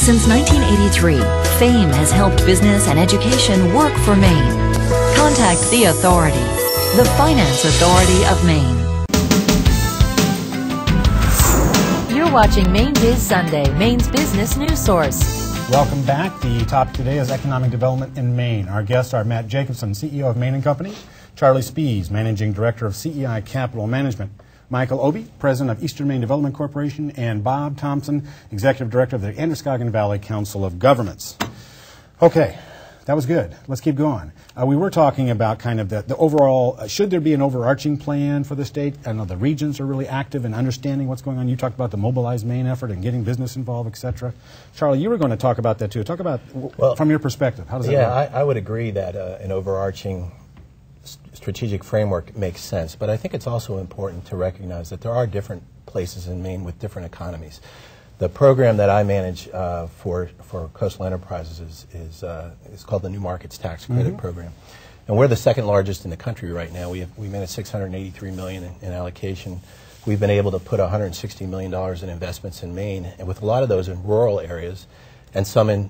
Since 1983, FAME has helped business and education work for Maine. Contact the authority, the Finance Authority of Maine. You're watching Maine Biz Sunday, Maine's business news source. Welcome back. The topic today is economic development in Maine. Our guests are Matt Jacobson, CEO of Maine & Company, Charlie Spies, Managing Director of CEI Capital Management, Michael Obey, President of Eastern Maine Development Corporation, and Bob Thompson, Executive Director of the Androscoggin Valley Council of Governments. Okay, that was good. Let's keep going. We were talking about kind of the overall, should there be an overarching plan for the state? I know the regions are really active in understanding what's going on. You talked about the Mobilize Maine effort and getting business involved, et cetera. Charlie, you were going to talk about that too. Talk about, from your perspective, how does that work? I would agree that an overarching strategic framework makes sense, but I think it's also important to recognize that there are different places in Maine with different economies. The program that I manage for Coastal Enterprises is called the New Markets Tax Credit Program, and we're the second largest in the country right now. We manage $683 million in allocation. We've been able to put $160 million in investments in Maine, and with a lot of those in rural areas, and some in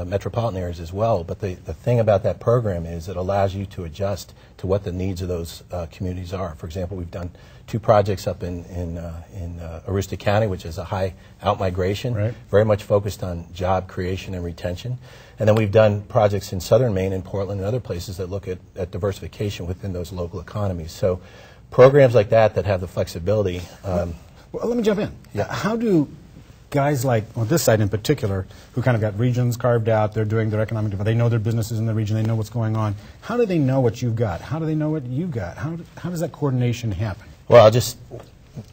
metropolitan areas as well. But the thing about that program is it allows you to adjust to what the needs of those communities are. For example, we've done 2 projects up in Aroostook County, which is a high out-migration, very much focused on job creation and retention. And then we've done projects in southern Maine and Portland and other places that look at diversification within those local economies. So programs like that have the flexibility. Well, let me jump in. Yeah. How do guys like, well, this side in particular, who kind of got regions carved out, they're doing their economic development, they know their businesses in the region, they know what's going on. How do they know what you've got? How do they know what you've got? How does that coordination happen? Well,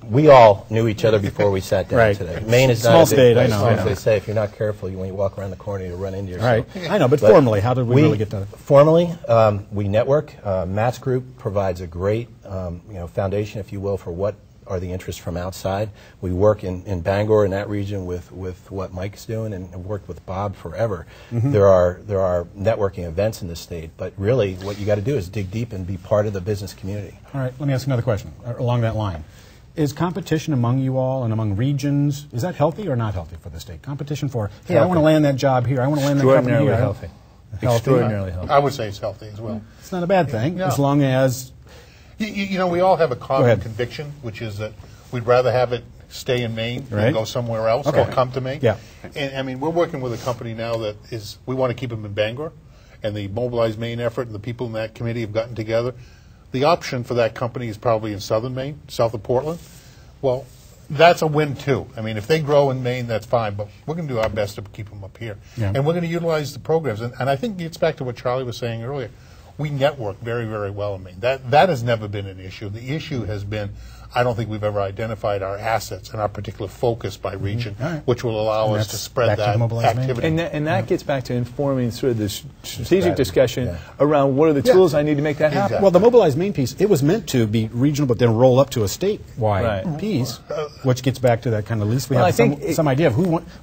we all knew each other before we sat down today. Maine is small not a big state, place. I know. As they say, if you're not careful, when you walk around the corner, you'll run into yourself. Right. I know, but formally, how did we really get to Formally, we network. Matt's group provides a great foundation, if you will, for what are the interests from outside. We work in Bangor, in that region, with what Mike's doing, and have worked with Bob forever. There are networking events in the state, but really what you got to do is dig deep and be part of the business community. All right, let me ask another question along that line. Is competition among you all and among regions, is that healthy or not healthy for the state? Competition for, hey, I want to land that job here, I want to land that company here. Healthy. Extraordinarily healthy. I would say it's healthy as well. It's not a bad thing, as long as... You know, we all have a common conviction, which is that we'd rather have it stay in Maine than go somewhere else or come to Maine. Yeah. And I mean, we're working with a company now that we want to keep them in Bangor, and the Mobilize Maine effort and the people in that committee have gotten together. The option for that company is probably in southern Maine, south of Portland. Well, that's a win too. I mean, if they grow in Maine, that's fine, but we're going to do our best to keep them up here. Yeah. And we're going to utilize the programs. And I think it gets back to what Charlie was saying earlier. We network very, very well in Maine. That has never been an issue. The issue has been, I don't think we've ever identified our assets and our particular focus by region, which will allow us to spread that activity. And that gets back to informing sort of the strategic discussion around what are the tools I need to make that happen. Well, the Mobilize Maine piece, it was meant to be regional, but then roll up to a statewide piece, which gets back to that kind of, at least we have some idea of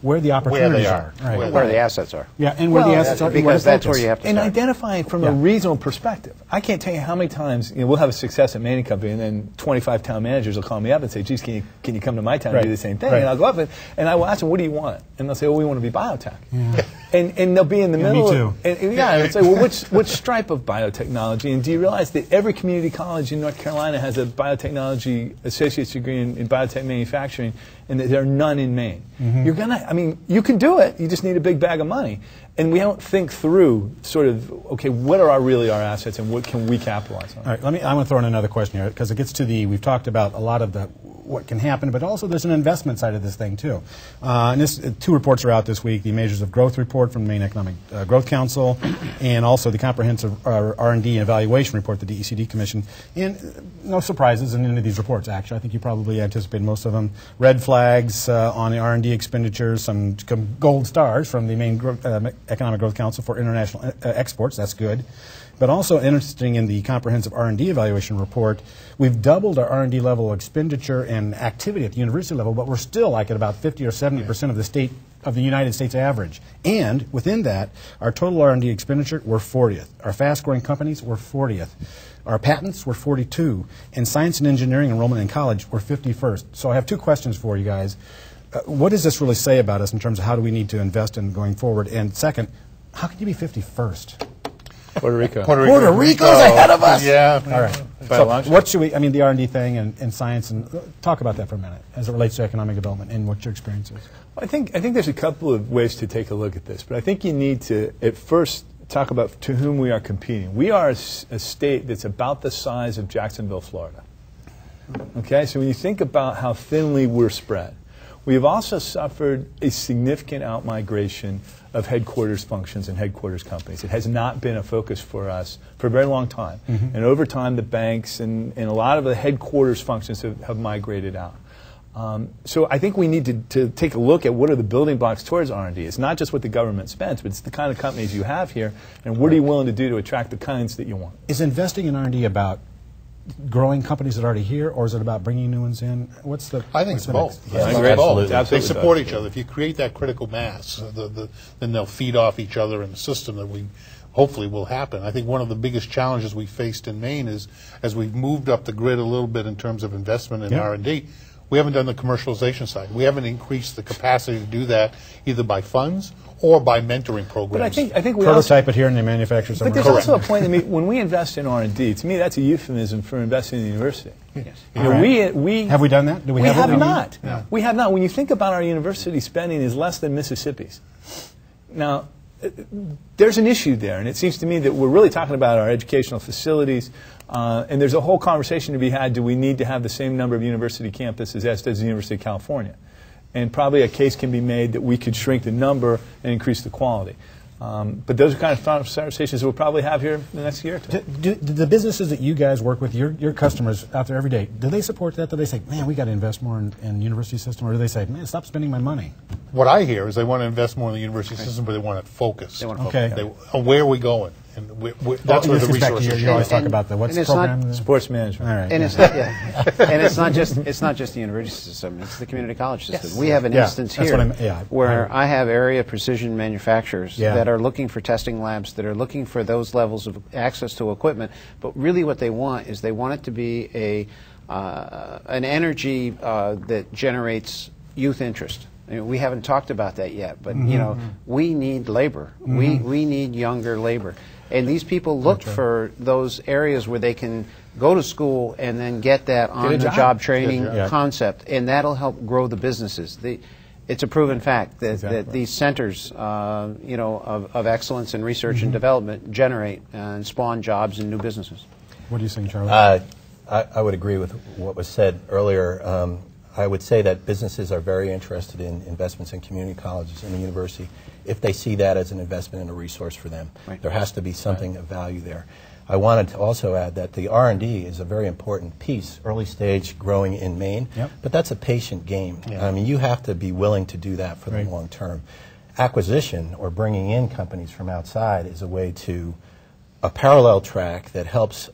where the opportunities are. Where the assets are. Yeah, and where the assets are. Because that's where you have to start. And identifying from a regional perspective. I can't tell you how many times we'll have a success at Maine & Company, and then 25 town managers will call me up and say, geez, can you come to my town and do the same thing? And I'll go up and I will ask them, what do you want? And they'll say, oh, we want to be biotech. Yeah. And they'll be in the middle. Me too. And it's like, well, which stripe of biotechnology? And do you realize that every community college in North Carolina has a biotechnology associate's degree in biotech manufacturing, and that there are none in Maine? You're gonna, I mean, you can do it. You just need a big bag of money. And we don't think through sort of, okay, what are our assets and what can we capitalize on? All right, I'm going to throw in another question here because it gets to we've talked about a lot of what can happen, but also there's an investment side of this thing too. And 2 reports are out this week, the Measures of Growth report from the Maine Economic Growth Council, and also the Comprehensive R&D and Evaluation report, the DECD Commission. And no surprises in any of these reports, actually. I think you probably anticipated most of them. Red flags on the R&D expenditures, some gold stars from the Maine Economic Growth Council for international exports. That's good. But also interesting in the Comprehensive R&D Evaluation report, we've doubled our R&D level expenditure and activity at the university level, but we're still like at about 50 or 70% of the United States average. And within that, our total R&D expenditure, we're 40th. Our fast-growing companies, we're 40th. Our patents, we're 42. And science and engineering enrollment in college, we're 51st. So I have 2 questions for you guys. what does this really say about us in terms of how do we need to invest in going forward? And second, how can you be 51st? Puerto Rico. Puerto Rico's ahead of us. Yeah. All right. By a So long shot. what should we? I mean, the R&D thing and science, and talk about that for a minute as it relates to economic development and what your experience is. I think there's a couple of ways to take a look at this, but I think you need to at first talk about to whom we are competing. We are a state that's about the size of Jacksonville, Florida. Okay, so when you think about how thinly we're spread, we have also suffered a significant outmigration of headquarters functions and headquarters companies. It has not been a focus for us for a very long time. And over time, the banks and a lot of the headquarters functions have migrated out. So I think we need to take a look at what are the building blocks towards R&D. It's not just what the government spends, but it's the kind of companies you have here, and what are you willing to do to attract the kinds that you want. Is investing in R&D about growing companies that are already here, or is it about bringing new ones in? What's the? I think what's it's the both. mix? Yeah, I think absolutely. it's both. Absolutely. They Absolutely support both. each other. If you create that critical mass, then they'll feed off each other in the system that we hopefully will happen. I think one of the biggest challenges we faced in Maine is as we've moved up the grid a little bit in terms of investment in Yeah. R&D, we haven't done the commercialization side. We haven't increased the capacity to do that either by funds or by mentoring programs. But I think we also, Prototype it here and they manufacture somewhere but there's else. also a point that when we invest in R&D, to me that's a euphemism for investing in the university. You know, All right. we Have we done that? Do we have have it? not. We have not. When you think about our university spending is less than Mississippi's. Now, there's an issue there, and it seems to me that we're really talking about our educational facilities, and there's a whole conversation to be had, do we need to have the same number of university campuses as does the University of California? And probably a case can be made that we could shrink the number and increase the quality. But those are kind of conversations we'll probably have here in the next year or two. Do the businesses that you guys work with, your customers out there every day, do they support that? Do they say, man, we got to invest more in the university system? Or do they say, man, stop spending my money? What I hear is they want to invest more in the university system, but they want it focused. They want Okay. Where are we going? And that's where This the gets back to resources you always are. talk about what's and the it's not program? Sports management. All right. And yeah. it's not, and it's not just the university system. It's the community college system. We have an Yeah, instance that's here what I'm- yeah. where I have area precision manufacturers Yeah. that are looking for testing labs, that are looking for those levels of access to equipment. But really, what they want is they want it to be an energy that generates youth interest. I mean, we haven't talked about that yet, but you know, we need labor. We need younger labor. And these people look for those areas where they can go to school and then get that on-the-job training Get a job. concept, and that'll help grow the businesses. It's a proven fact that, that these centers, you know, of excellence in research and development generate and spawn jobs and new businesses. What do you think, Charlie? I would agree with what was said earlier. I would say that businesses are very interested in investments in community colleges and the university if they see that as an investment and a resource for them. Right. There has to be something of value there. I wanted to also add that the R&D is a very important piece, early stage growing in Maine, but that's a patient game. I mean, you have to be willing to do that for the long term. Acquisition or bringing in companies from outside is a way to a parallel track that helps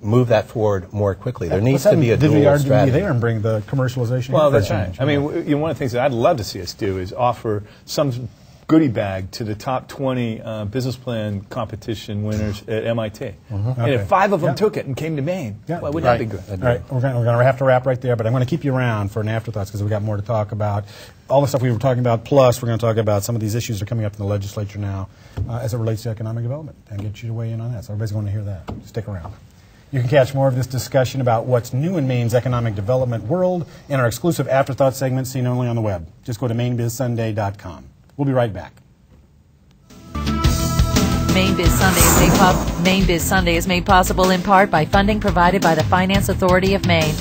move that forward more quickly. There needs to be a dual Did we strategy. be there and bring the commercialization? Well, in for that's a right. change? I mean, you know, one of the things that I'd love to see us do is offer some goodie bag to the top 20 business plan competition winners at MIT. And Okay. if 5 of them took it and came to Maine, well, wouldn't that be good? All right, we're going to have to wrap right there, but I'm going to keep you around for an afterthoughts because we've got more to talk about. All the stuff we were talking about, plus we're going to talk about some of these issues that are coming up in the legislature now as it relates to economic development and get you to weigh in on that. So everybody's going to hear that. Stick around. You can catch more of this discussion about what's new in Maine's economic development world in our exclusive Afterthought segment seen only on the web. Just go to mainbizsunday.com. We'll be right back. Maine Biz Sunday is made possible in part by funding provided by the Finance Authority of Maine.